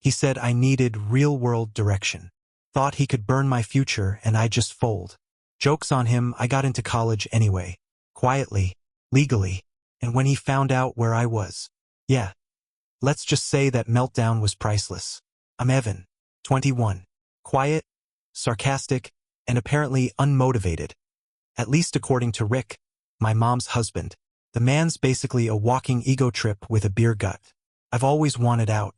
He said I needed real-world direction. Thought he could burn my future and I'd just fold. Joke's on him, I got into college anyway. Quietly, legally, and when he found out where I was. Yeah. Let's just say that meltdown was priceless. I'm Evan, 21. Quiet, sarcastic, and apparently unmotivated. At least according to Rick, my mom's husband. The man's basically a walking ego trip with a beer gut. I've always wanted out.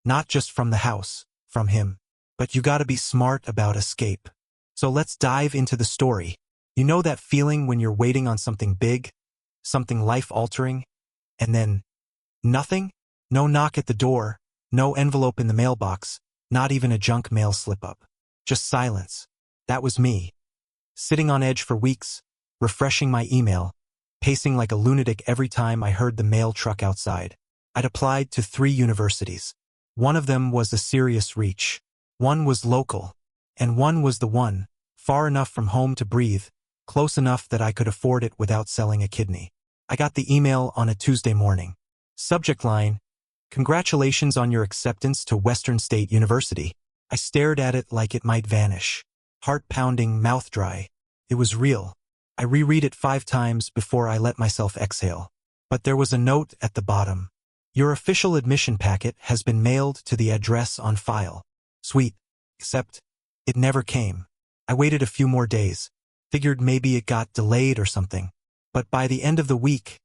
Not just from the house, from him. But you gotta be smart about escape. So let's dive into the story. You know that feeling when you're waiting on something big, something life-altering, and then nothing? No knock at the door, no envelope in the mailbox, not even a junk mail slip-up. Just silence. That was me. Sitting on edge for weeks, refreshing my email, pacing like a lunatic every time I heard the mail truck outside. I'd applied to 3 universities. One of them was a serious reach. One was local. And one was the one, far enough from home to breathe, close enough that I could afford it without selling a kidney. I got the email on a Tuesday morning. Subject line, "Congratulations on your acceptance to Western State University." I stared at it like it might vanish. Heart pounding, mouth dry. It was real. I reread it 5 times before I let myself exhale. But there was a note at the bottom. "Your official admission packet has been mailed to the address on file." Sweet. Except, it never came. I waited a few more days. Figured maybe it got delayed or something. But by the end of the week,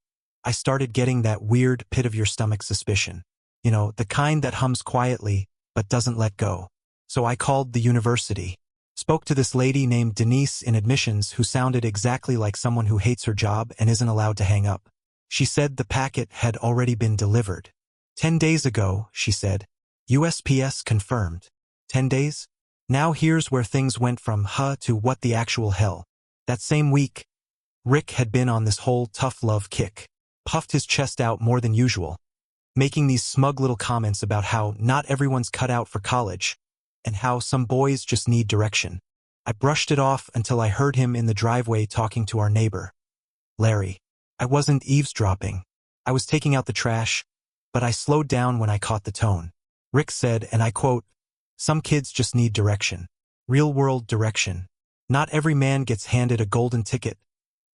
I started getting that weird pit-of-your-stomach suspicion. You know, the kind that hums quietly, but doesn't let go. So I called the university. Spoke to this lady named Denise in admissions who sounded exactly like someone who hates her job and isn't allowed to hang up. She said the packet had already been delivered. 10 days ago, she said. USPS confirmed. 10 days? Now here's where things went from huh to what the actual hell. That same week, Rick had been on this whole tough love kick. Puffed his chest out more than usual, making these smug little comments about how not everyone's cut out for college, and how some boys just need direction. I brushed it off until I heard him in the driveway talking to our neighbor, Larry. I wasn't eavesdropping. I was taking out the trash, but I slowed down when I caught the tone. Rick said, and I quote, "Some kids just need direction. Real-world direction. Not every man gets handed a golden ticket.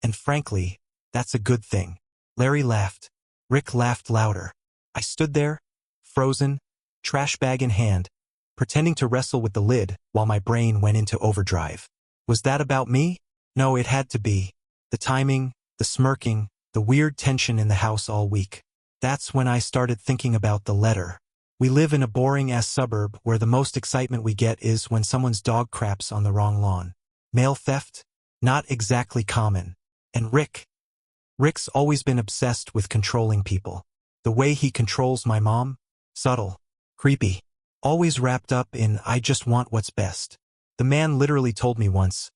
And frankly, that's a good thing." Larry laughed. Rick laughed louder. I stood there, frozen, trash bag in hand, pretending to wrestle with the lid while my brain went into overdrive. Was that about me? No, it had to be. The timing, the smirking, the weird tension in the house all week. That's when I started thinking about the letter. We live in a boring-ass suburb where the most excitement we get is when someone's dog craps on the wrong lawn. Mail theft? Not exactly common. And Rick's always been obsessed with controlling people. The way he controls my mom? Subtle. Creepy. Always wrapped up in "I just want what's best." The man literally told me once,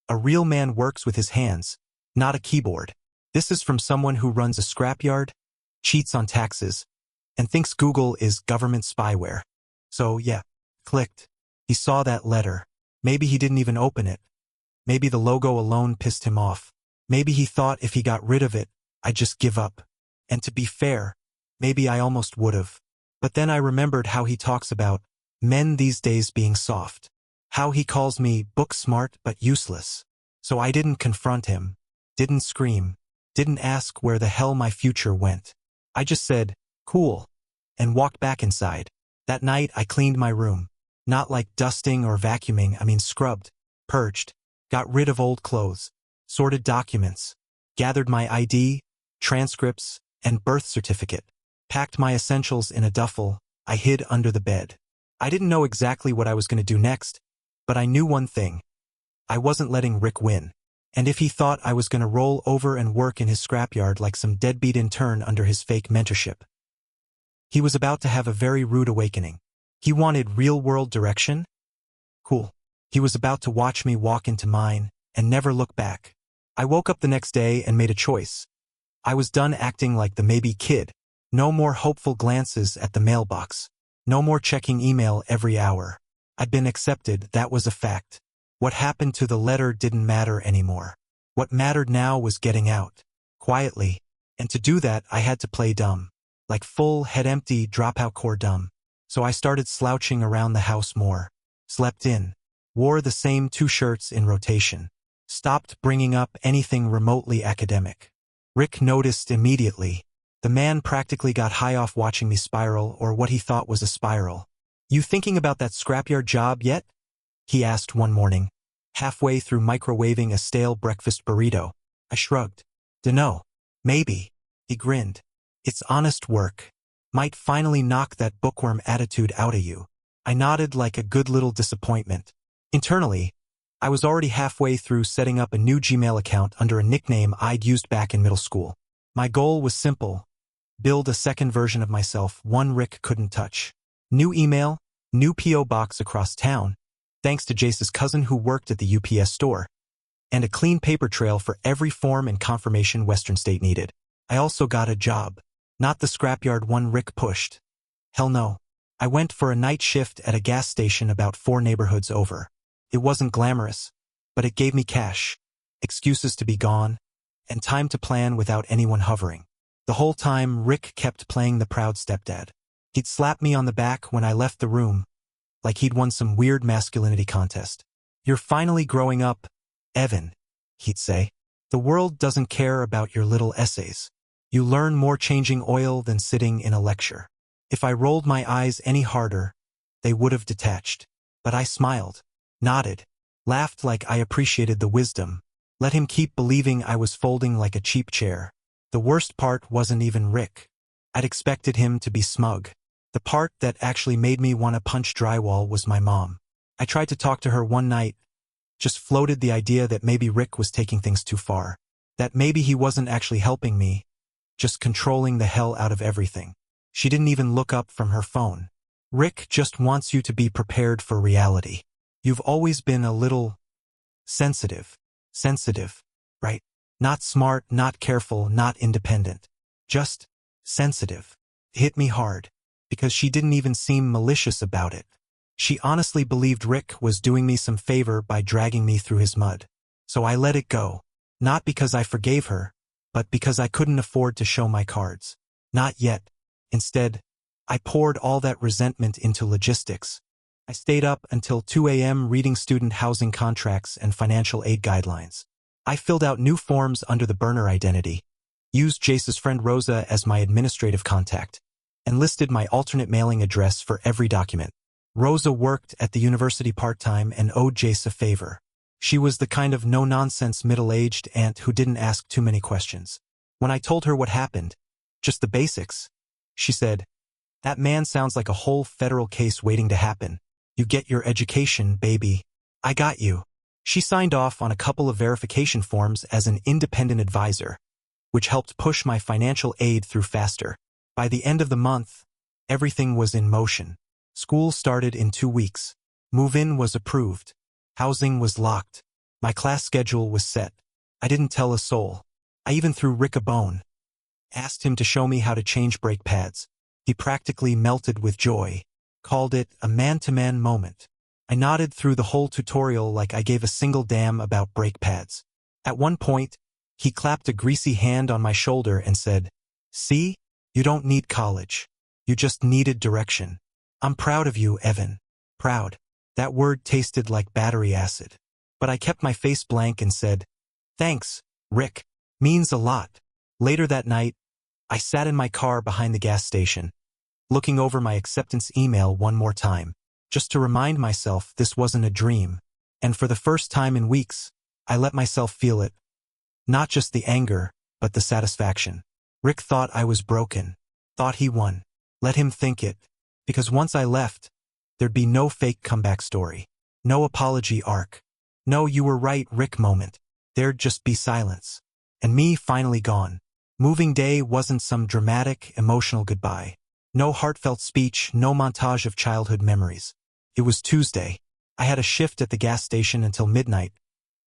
"A real man works with his hands, not a keyboard." This is from someone who runs a scrapyard, cheats on taxes, and thinks Google is government spyware. So yeah, clicked. He saw that letter. Maybe he didn't even open it. Maybe the logo alone pissed him off. Maybe he thought if he got rid of it, I'd just give up. And to be fair, maybe I almost would've. But then I remembered how he talks about men these days being soft. How he calls me book smart but useless. So I didn't confront him. Didn't scream. Didn't ask where the hell my future went. I just said, "Cool," and walked back inside. That night I cleaned my room. Not like dusting or vacuuming, I mean scrubbed, purged, got rid of old clothes, sorted documents, gathered my ID, transcripts, and birth certificate, packed my essentials in a duffel I hid under the bed. I didn't know exactly what I was going to do next, but I knew one thing. I wasn't letting Rick win. And if he thought I was going to roll over and work in his scrapyard like some deadbeat intern under his fake mentorship, he was about to have a very rude awakening. He wanted real-world direction? Cool. He was about to watch me walk into mine and never look back. I woke up the next day and made a choice. I was done acting like the maybe kid. No more hopeful glances at the mailbox. No more checking email every hour. I'd been accepted, that was a fact. What happened to the letter didn't matter anymore. What mattered now was getting out. Quietly. And to do that, I had to play dumb. Like full, head empty, dropout core dumb. So I started slouching around the house more. Slept in. Wore the same 2 shirts in rotation. Stopped bringing up anything remotely academic. Rick noticed immediately. The man practically got high off watching me spiral, or what he thought was a spiral. "You thinking about that scrapyard job yet?" he asked one morning, halfway through microwaving a stale breakfast burrito. I shrugged. "Dunno. Maybe." He grinned. "It's honest work. Might finally knock that bookworm attitude out of you." I nodded like a good little disappointment. Internally, I was already halfway through setting up a new Gmail account under a nickname I'd used back in middle school. My goal was simple: build a second version of myself, one Rick couldn't touch. New email, new P.O. box across town, thanks to Jace's cousin who worked at the UPS store, and a clean paper trail for every form and confirmation Western State needed. I also got a job. Not the scrapyard one Rick pushed. Hell no. I went for a night shift at a gas station about 4 neighborhoods over. It wasn't glamorous, but it gave me cash, excuses to be gone, and time to plan without anyone hovering. The whole time, Rick kept playing the proud stepdad. He'd slap me on the back when I left the room, like he'd won some weird masculinity contest. "You're finally growing up, Evan," he'd say. "The world doesn't care about your little essays. You learn more changing oil than sitting in a lecture." If I rolled my eyes any harder, they would have detached. But I smiled, nodded, laughed like I appreciated the wisdom, let him keep believing I was folding like a cheap chair. The worst part wasn't even Rick. I'd expected him to be smug. The part that actually made me want to punch drywall was my mom. I tried to talk to her one night, just floated the idea that maybe Rick was taking things too far, that maybe he wasn't actually helping me, just controlling the hell out of everything. She didn't even look up from her phone. "Rick just wants you to be prepared for reality. You've always been a little sensitive. Sensitive, right? Not smart, not careful, not independent. Just sensitive." It hit me hard, because she didn't even seem malicious about it. She honestly believed Rick was doing me some favor by dragging me through his mud. So I let it go. Not because I forgave her, but because I couldn't afford to show my cards. Not yet. Instead, I poured all that resentment into logistics. I stayed up until 2 a.m. reading student housing contracts and financial aid guidelines. I filled out new forms under the burner identity, used Jace's friend Rosa as my administrative contact, and listed my alternate mailing address for every document. Rosa worked at the university part-time and owed Jace a favor. She was the kind of no-nonsense middle-aged aunt who didn't ask too many questions. When I told her what happened, just the basics, she said, "That man sounds like a whole federal case waiting to happen. You get your education, baby. I got you." She signed off on a couple of verification forms as an independent advisor, which helped push my financial aid through faster. By the end of the month, everything was in motion. School started in 2 weeks. Move-in was approved. Housing was locked. My class schedule was set. I didn't tell a soul. I even threw Rick a bone. Asked him to show me how to change brake pads. He practically melted with joy. Called it a man-to-man moment. I nodded through the whole tutorial like I gave a single damn about brake pads. At one point, he clapped a greasy hand on my shoulder and said, "See? You don't need college. You just needed direction. I'm proud of you, Evan." Proud. That word tasted like battery acid. But I kept my face blank and said, "Thanks, Rick. Means a lot." Later that night, I sat in my car behind the gas station, looking over my acceptance email one more time, just to remind myself this wasn't a dream. And for the first time in weeks, I let myself feel it. Not just the anger, but the satisfaction. Rick thought I was broken. Thought he won. Let him think it. Because once I left, there'd be no fake comeback story. No apology arc. No "you were right, Rick" moment. There'd just be silence. And me finally gone. Moving day wasn't some dramatic, emotional goodbye. No heartfelt speech, no montage of childhood memories. It was Tuesday. I had a shift at the gas station until midnight,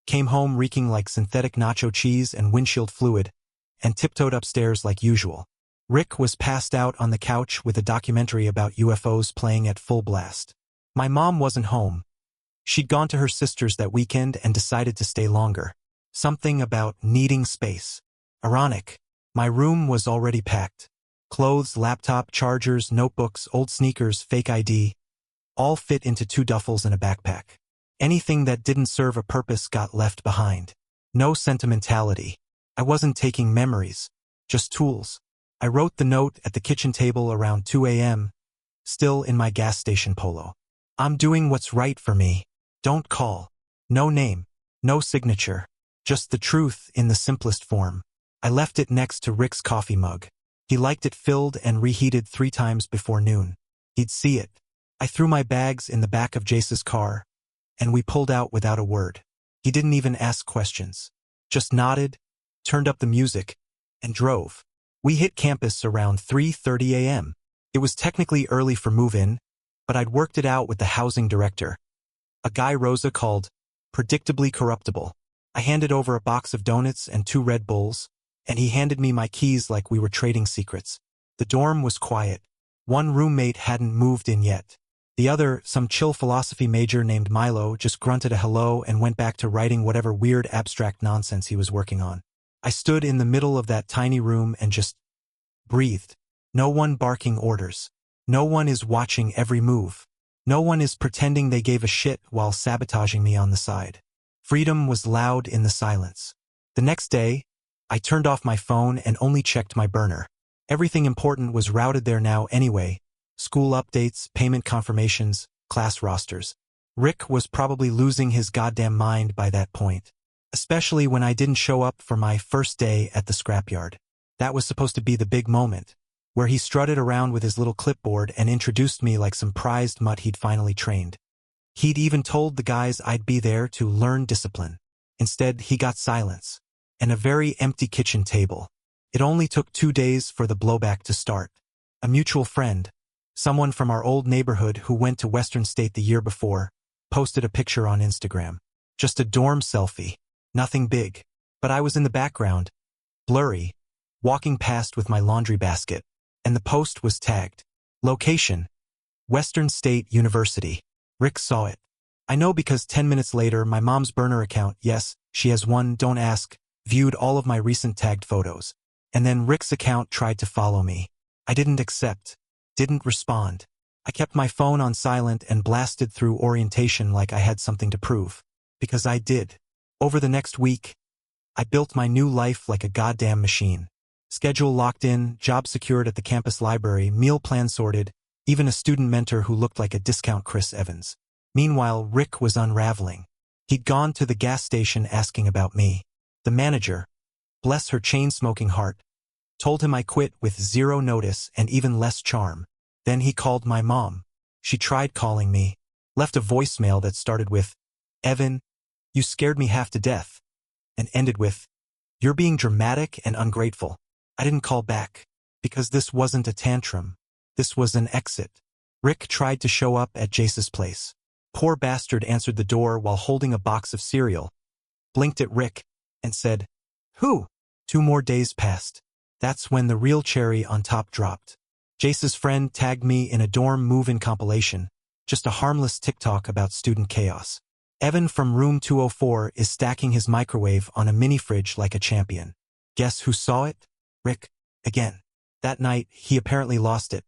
came home reeking like synthetic nacho cheese and windshield fluid, and tiptoed upstairs like usual. Rick was passed out on the couch with a documentary about UFOs playing at full blast. My mom wasn't home. She'd gone to her sister's that weekend and decided to stay longer. Something about needing space. Ironic. My room was already packed. Clothes, laptop, chargers, notebooks, old sneakers, fake ID, all fit into 2 duffels and a backpack. Anything that didn't serve a purpose got left behind. No sentimentality. I wasn't taking memories, just tools. I wrote the note at the kitchen table around 2 a.m., still in my gas station polo. I'm doing what's right for me. Don't call. No name. No signature. Just the truth in the simplest form. I left it next to Rick's coffee mug. He liked it filled and reheated 3 times before noon. He'd see it. I threw my bags in the back of Jace's car, and we pulled out without a word. He didn't even ask questions. Just nodded, turned up the music, and drove. We hit campus around 3:30 a.m. It was technically early for move-in, but I'd worked it out with the housing director, a guy Rosa called predictably corruptible. I handed over a box of donuts and 2 Red Bulls, and he handed me my keys like we were trading secrets. The dorm was quiet. One roommate hadn't moved in yet. The other, some chill philosophy major named Milo, just grunted a hello and went back to writing whatever weird abstract nonsense he was working on. I stood in the middle of that tiny room and just breathed. No one barking orders. No one is watching every move. No one is pretending they gave a shit while sabotaging me on the side. Freedom was loud in the silence. The next day, I turned off my phone and only checked my burner. Everything important was routed there now anyway. School updates, payment confirmations, class rosters. Rick was probably losing his goddamn mind by that point. Especially when I didn't show up for my first day at the scrapyard. That was supposed to be the big moment, where he strutted around with his little clipboard and introduced me like some prized mutt he'd finally trained. He'd even told the guys I'd be there to learn discipline. Instead, he got silence. And a very empty kitchen table. It only took 2 days for the blowback to start. A mutual friend, someone from our old neighborhood who went to Western State the year before, posted a picture on Instagram. Just a dorm selfie. Nothing big. But I was in the background, blurry, walking past with my laundry basket, and the post was tagged. Location: Western State University. Rick saw it. I know because 10 minutes later my mom's burner account, yes, she has one, don't ask, viewed all of my recent tagged photos. And then Rick's account tried to follow me. I didn't accept. Didn't respond. I kept my phone on silent and blasted through orientation like I had something to prove. Because I did. Over the next week, I built my new life like a goddamn machine. Schedule locked in, job secured at the campus library, meal plan sorted, even a student mentor who looked like a discount Chris Evans. Meanwhile, Rick was unraveling. He'd gone to the gas station asking about me. The manager, bless her chain-smoking heart, told him I quit with 0 notice and even less charm. Then he called my mom. She tried calling me, left a voicemail that started with, "Evan, you scared me half to death," and ended with, "You're being dramatic and ungrateful." I didn't call back, because this wasn't a tantrum. This was an exit. Rick tried to show up at Jace's place. Poor bastard answered the door while holding a box of cereal, blinked at Rick, and said, "Who?" 2 more days passed. That's when the real cherry on top dropped. Jace's friend tagged me in a dorm move-in compilation, just a harmless TikTok about student chaos. Evan from room 204 is stacking his microwave on a mini-fridge like a champion. Guess who saw it? Rick, again. That night, he apparently lost it.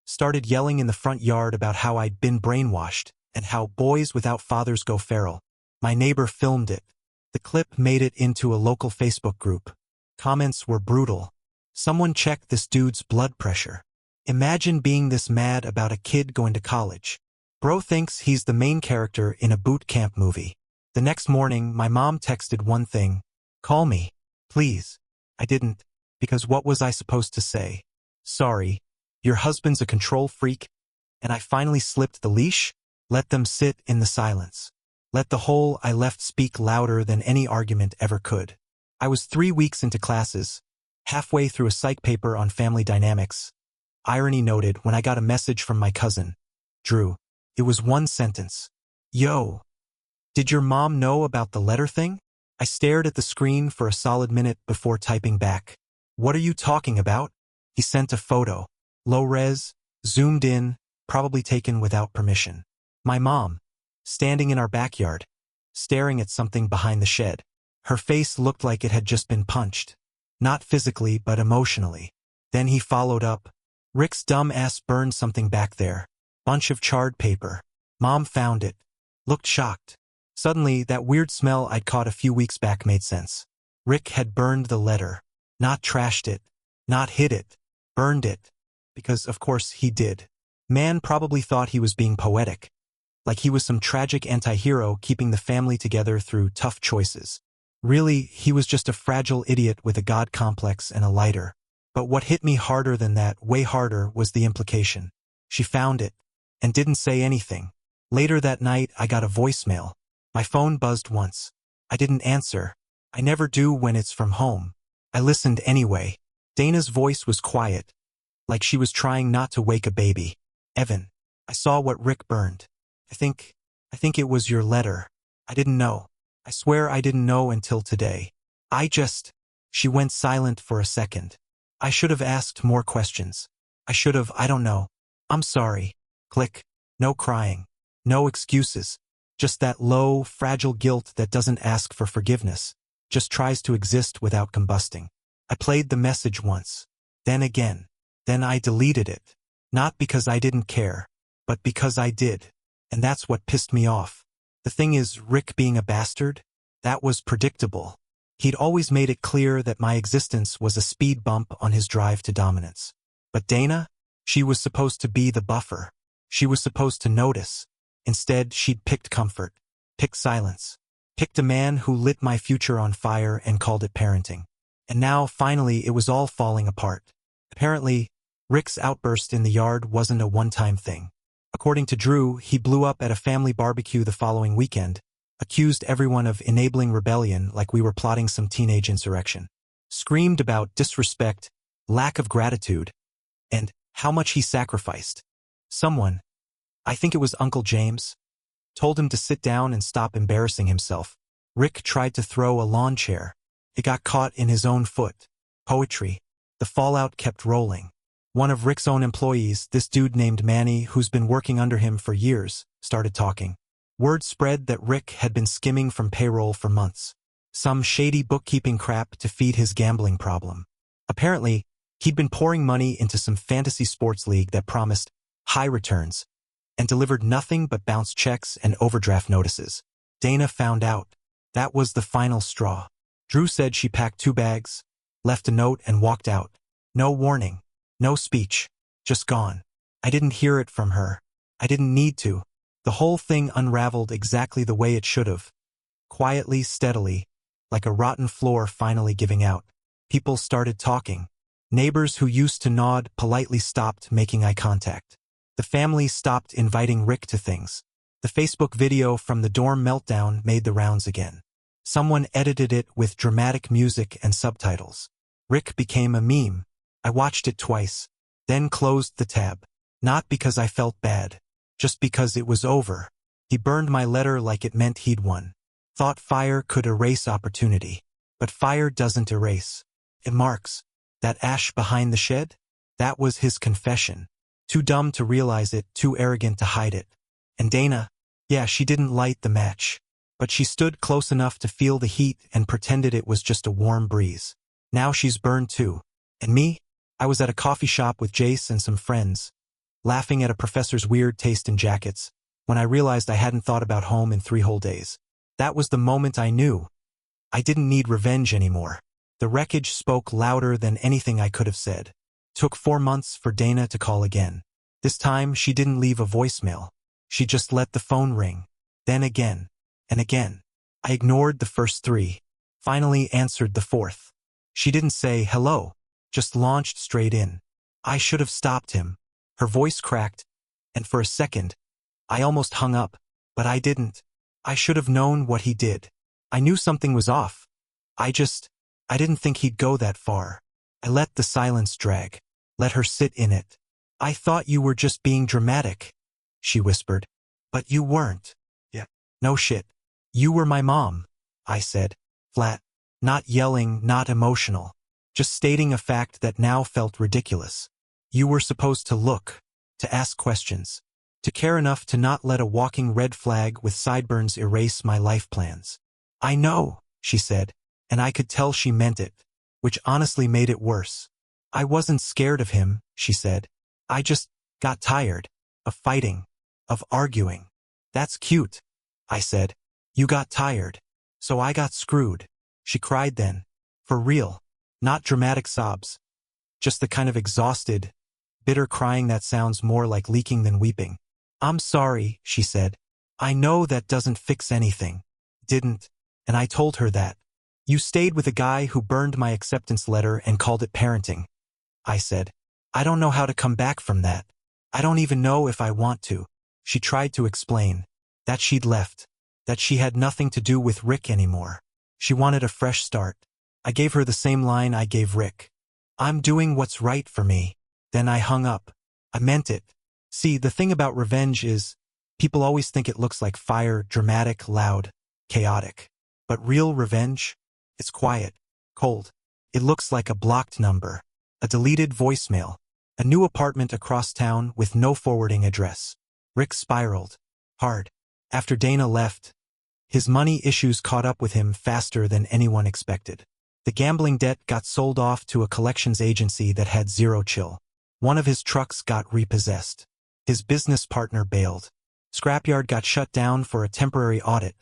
Started yelling in the front yard about how I'd been brainwashed, and how boys without fathers go feral. My neighbor filmed it. The clip made it into a local Facebook group. Comments were brutal. Someone checked this dude's blood pressure. Imagine being this mad about a kid going to college. Bro thinks he's the main character in a boot camp movie. The next morning, my mom texted one thing. "Call me, please." I didn't, because what was I supposed to say? "Sorry, your husband's a control freak," and I finally slipped the leash? Let them sit in the silence. Let the hole I left speak louder than any argument ever could. I was 3 weeks into classes, halfway through a psych paper on family dynamics. Irony noted when I got a message from my cousin, Drew. It was 1 sentence. "Yo, did your mom know about the letter thing?" I stared at the screen for a solid minute before typing back. "What are you talking about?" He sent a photo. Low res, zoomed in, probably taken without permission. My mom, standing in our backyard, staring at something behind the shed. Her face looked like it had just been punched. Not physically, but emotionally. Then he followed up. Rick's dumb ass burned something back there. Bunch of charred paper. Mom found it. Looked shocked. Suddenly, that weird smell I'd caught a few weeks back made sense. Rick had burned the letter. Not trashed it. Not hid it. Burned it. Because, of course, he did. Man probably thought he was being poetic. Like he was some tragic anti-hero keeping the family together through tough choices. Really, he was just a fragile idiot with a god complex and a lighter. But what hit me harder than that, way harder, was the implication. She found it. And didn't say anything. Later that night, I got a voicemail. My phone buzzed once. I didn't answer. I never do when it's from home. I listened anyway. Dana's voice was quiet. Like she was trying not to wake a baby. Evan, I saw what Rick burned. I think it was your letter. I didn't know. I swear I didn't know until today. She went silent for a second. I should have asked more questions. I don't know. I'm sorry. Click. No crying. No excuses. Just that low, fragile guilt that doesn't ask for forgiveness. Just tries to exist without combusting. I played the message once. Then again. Then I deleted it. Not because I didn't care. But because I did. And that's what pissed me off. The thing is, Rick being a bastard? That was predictable. He'd always made it clear that my existence was a speed bump on his drive to dominance. But Dana? She was supposed to be the buffer. She was supposed to notice. Instead, she'd picked comfort. Picked silence. Picked a man who lit my future on fire and called it parenting. And now, finally, it was all falling apart. Apparently, Rick's outburst in the yard wasn't a one-time thing. According to Drew, he blew up at a family barbecue the following weekend, accused everyone of enabling rebellion like we were plotting some teenage insurrection, screamed about disrespect, lack of gratitude, and how much he sacrificed. Someone, I think it was Uncle James, told him to sit down and stop embarrassing himself. Rick tried to throw a lawn chair. It got caught in his own foot. Poetry. The fallout kept rolling. One of Rick's own employees, this dude named Manny, who's been working under him for years, started talking. Word spread that Rick had been skimming from payroll for months. Some shady bookkeeping crap to feed his gambling problem. Apparently, he'd been pouring money into some fantasy sports league that promised high returns and delivered nothing but bounced checks and overdraft notices. Dana found out. That was the final straw. Drew said she packed 2 bags, left a note and walked out. No warning. No speech. Just gone. I didn't hear it from her. I didn't need to. The whole thing unraveled exactly the way it should have. Quietly, steadily, like a rotten floor finally giving out. People started talking. Neighbors who used to nod politely stopped making eye contact. The family stopped inviting Rick to things. The Facebook video from the dorm meltdown made the rounds again. Someone edited it with dramatic music and subtitles. Rick became a meme. I watched it twice, then closed the tab. Not because I felt bad, just because it was over. He burned my letter like it meant he'd won. Thought fire could erase opportunity. But fire doesn't erase. It marks. That ash behind the shed? That was his confession. Too dumb to realize it, too arrogant to hide it. And Dana? Yeah, she didn't light the match. But she stood close enough to feel the heat and pretended it was just a warm breeze. Now she's burned too. And me? I was at a coffee shop with Jace and some friends, laughing at a professor's weird taste in jackets, when I realized I hadn't thought about home in 3 whole days. That was the moment I knew. I didn't need revenge anymore. The wreckage spoke louder than anything I could have said. Took 4 months for Dana to call again. This time, she didn't leave a voicemail. She just let the phone ring. Then again. And again. I ignored the first 3. Finally answered the 4th. She didn't say hello. Just launched straight in. I should have stopped him. Her voice cracked, and for a second, I almost hung up, but I didn't. I should have known what he did. I knew something was off. I didn't think he'd go that far. I let the silence drag. Let her sit in it. I thought you were just being dramatic, she whispered. But you weren't. Yeah. No shit. You were my mom, I said, flat. Not yelling, not emotional. Just stating a fact that now felt ridiculous. You were supposed to look, to ask questions, to care enough to not let a walking red flag with sideburns erase my life plans. I know, she said, and I could tell she meant it, which honestly made it worse. I wasn't scared of him, she said. I just got tired of fighting, of arguing. That's cute, I said. You got tired. So I got screwed. She cried then. For real. Not dramatic sobs. Just the kind of exhausted, bitter crying that sounds more like leaking than weeping. I'm sorry, she said. I know that doesn't fix anything. Didn't. And I told her that. You stayed with a guy who burned my acceptance letter and called it parenting. I said. I don't know how to come back from that. I don't even know if I want to. She tried to explain. That she'd left. That she had nothing to do with Rick anymore. She wanted a fresh start. I gave her the same line I gave Rick. I'm doing what's right for me. Then I hung up. I meant it. See, the thing about revenge is, people always think it looks like fire, dramatic, loud, chaotic. But real revenge? It's quiet, cold. It looks like a blocked number, a deleted voicemail, a new apartment across town with no forwarding address. Rick spiraled. Hard. After Dana left, his money issues caught up with him faster than anyone expected. The gambling debt got sold off to a collections agency that had zero chill. One of his trucks got repossessed. His business partner bailed. Scrapyard got shut down for a temporary audit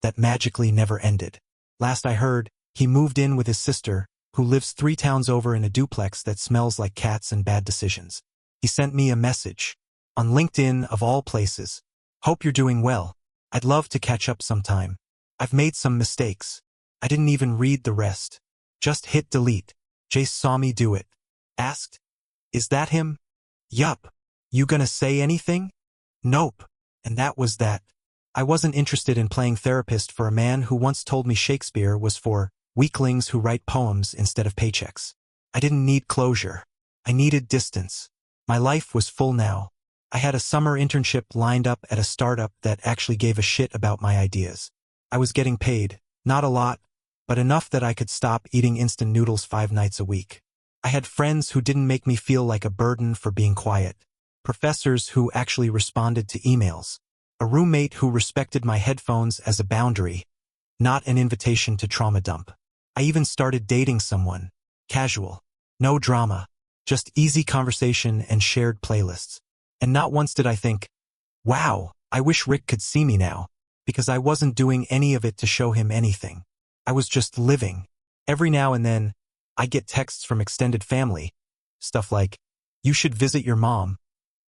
that magically never ended. Last I heard, he moved in with his sister, who lives 3 towns over in a duplex that smells like cats and bad decisions. He sent me a message. On LinkedIn, of all places. Hope you're doing well. I'd love to catch up sometime. I've made some mistakes. I didn't even read the rest. Just hit delete. Jace saw me do it. Asked, is that him? Yup. You gonna say anything? Nope. And that was that. I wasn't interested in playing therapist for a man who once told me Shakespeare was for weaklings who write poems instead of paychecks. I didn't need closure. I needed distance. My life was full now. I had a summer internship lined up at a startup that actually gave a shit about my ideas. I was getting paid, not a lot, but enough that I could stop eating instant noodles 5 nights a week. I had friends who didn't make me feel like a burden for being quiet. Professors who actually responded to emails. A roommate who respected my headphones as a boundary, not an invitation to trauma dump. I even started dating someone. Casual. No drama. Just easy conversation and shared playlists. And not once did I think, wow, I wish Rick could see me now, because I wasn't doing any of it to show him anything. I was just living. Every now and then, I get texts from extended family. Stuff like, you should visit your mom.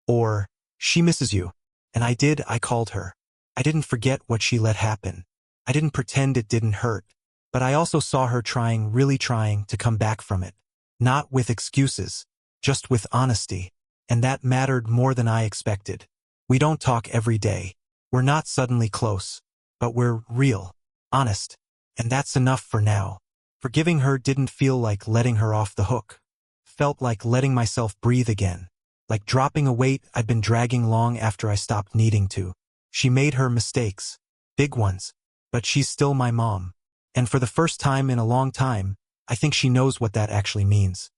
Or, she misses you. And I called her. I didn't forget what she let happen. I didn't pretend it didn't hurt. But I also saw her trying, really trying to come back from it. Not with excuses, just with honesty. And that mattered more than I expected. We don't talk every day. We're not suddenly close. But we're real, honest. And that's enough for now. Forgiving her didn't feel like letting her off the hook. Felt like letting myself breathe again. Like dropping a weight I'd been dragging long after I stopped needing to. She made her mistakes. Big ones. But she's still my mom. And for the first time in a long time, I think she knows what that actually means.